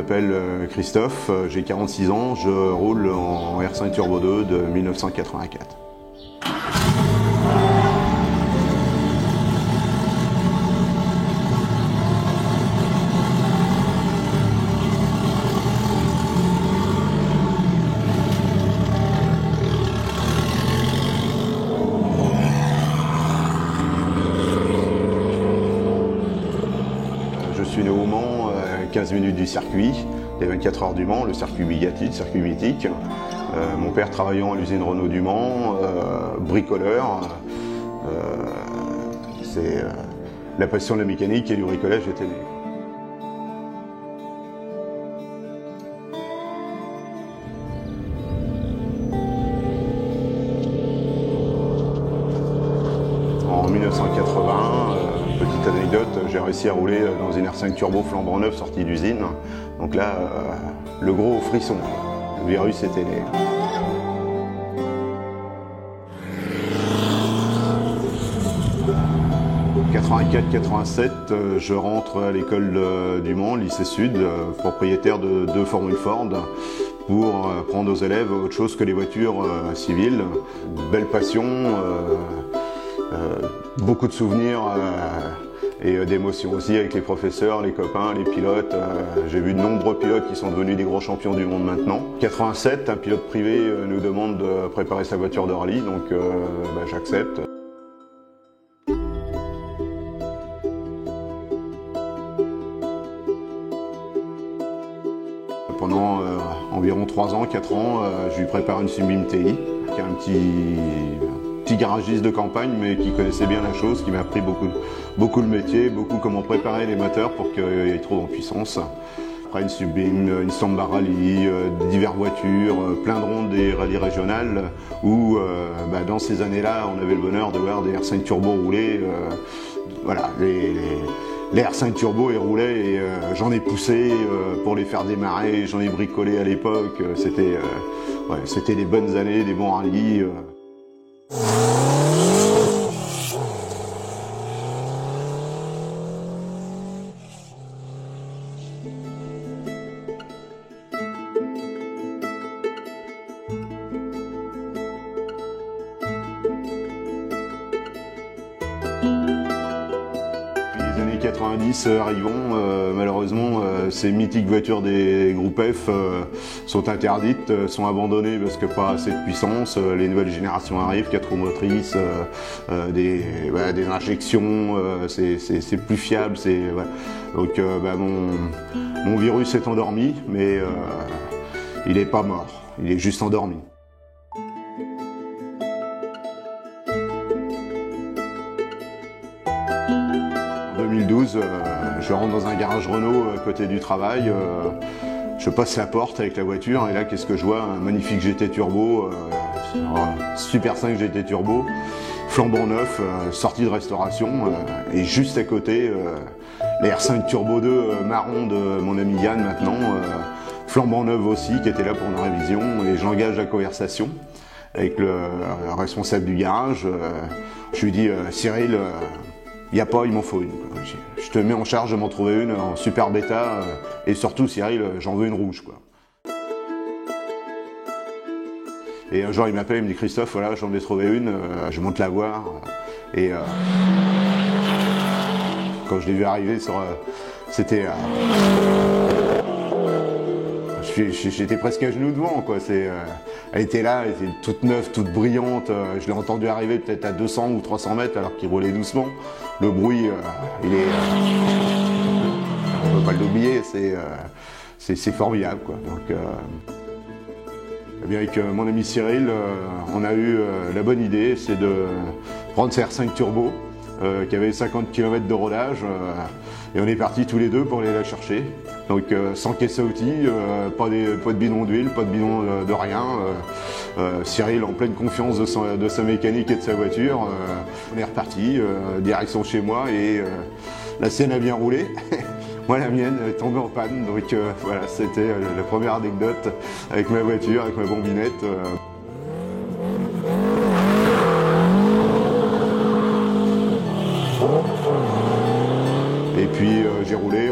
m'appelle Christophe, j'ai 46 ans, je roule en R5 Turbo 2 de 1984. Je suis né au Mans, 15 minutes du circuit, les 24 heures du Mans, le circuit Bugatti, le circuit mythique. Mon père travaillant à l'usine Renault du Mans, bricoleur. C'est la passion de la mécanique et du bricolage était née. En 1980, petite anecdote, j'ai réussi à rouler dans une R5 Turbo flambant neuve sortie d'usine. Donc là, le gros frisson, le virus était né. En 84-87, je rentre à l'école du Mans, lycée Sud, propriétaire de 2 Formule Ford, pour prendre aux élèves autre chose que les voitures civiles. Belle passion, beaucoup de souvenirs et d'émotions aussi avec les professeurs, les copains, les pilotes. J'ai vu de nombreux pilotes qui sont devenus des gros champions du monde maintenant. 87, un pilote privé nous demande de préparer sa voiture de rallye, donc j'accepte. Pendant environ 3 ans, 4 ans, je lui prépare une Sunbeam TI, qui est un petit garagiste de campagne, mais qui connaissait bien la chose, qui m'a appris beaucoup le métier, beaucoup comment préparer les moteurs pour qu'ils trouvent en puissance. Après une Sunbeam, une Samba Rally, diverses voitures, plein de rondes des rallyes régionales, où dans ces années-là, on avait le bonheur de voir des R5 Turbo rouler. Voilà, les R5 Turbo ils roulaient et j'en ai poussé pour les faire démarrer, j'en ai bricolé à l'époque, c'était des bonnes années, des bons rallyes. Les années 90 arrivant, malheureusement ces mythiques voitures des groupes F sont interdites, sont abandonnées parce que pas assez de puissance, les nouvelles générations arrivent, 4 roues motrices, des injections, c'est plus fiable, voilà. Donc mon virus est endormi, mais il n'est pas mort, il est juste endormi. En 2012, je rentre dans un garage Renault à côté du travail, je passe la porte avec la voiture et là qu'est-ce que je vois? Un magnifique GT Turbo, Super 5 GT Turbo, flambant neuf, sortie de restauration, et juste à côté, les R5 Turbo 2 marron de mon ami Yann maintenant, flambant neuf aussi, qui était là pour une révision, et j'engage la conversation avec le responsable du garage. Je lui dis Cyril, il n'y a pas, il m'en faut une. Je te mets en charge de m'en trouver une en super bêta, et surtout Cyril, j'en veux une rouge, quoi. Et un jour il m'appelle, il me dit Christophe, voilà, j'en ai trouvé une, je monte la voir. Et quand je l'ai vu arriver, c'était... J'étais presque à genoux devant, quoi. Elle était là, elle était toute neuve, toute brillante. Je l'ai entendu arriver peut-être à 200 ou 300 mètres alors qu'il roulait doucement. Le bruit, il est... on ne peut pas l'oublier, c'est formidable, quoi. Donc, eh bien, avec mon ami Cyril, on a eu la bonne idée, c'est de prendre ces R5 Turbo qui avait 50 km de rodage, et on est partis tous les deux pour aller la chercher. Donc sans caisse à outils, pas de bidon d'huile, pas de bidon de rien. Cyril en pleine confiance de sa mécanique et de sa voiture. On est reparti, direction chez moi, et la sienne a bien roulé. Moi la mienne est tombée en panne, donc voilà, c'était la première anecdote avec ma voiture, avec ma bombinette. Et puis j'ai roulé,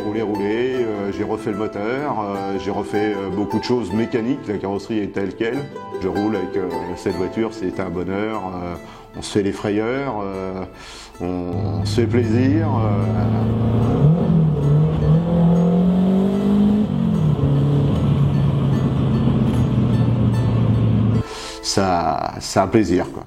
j'ai refait le moteur, j'ai refait beaucoup de choses mécaniques, la carrosserie est telle quelle. Je roule avec cette voiture, c'est un bonheur, on se fait des frayeurs, on se fait plaisir. Ça, c'est un plaisir, quoi.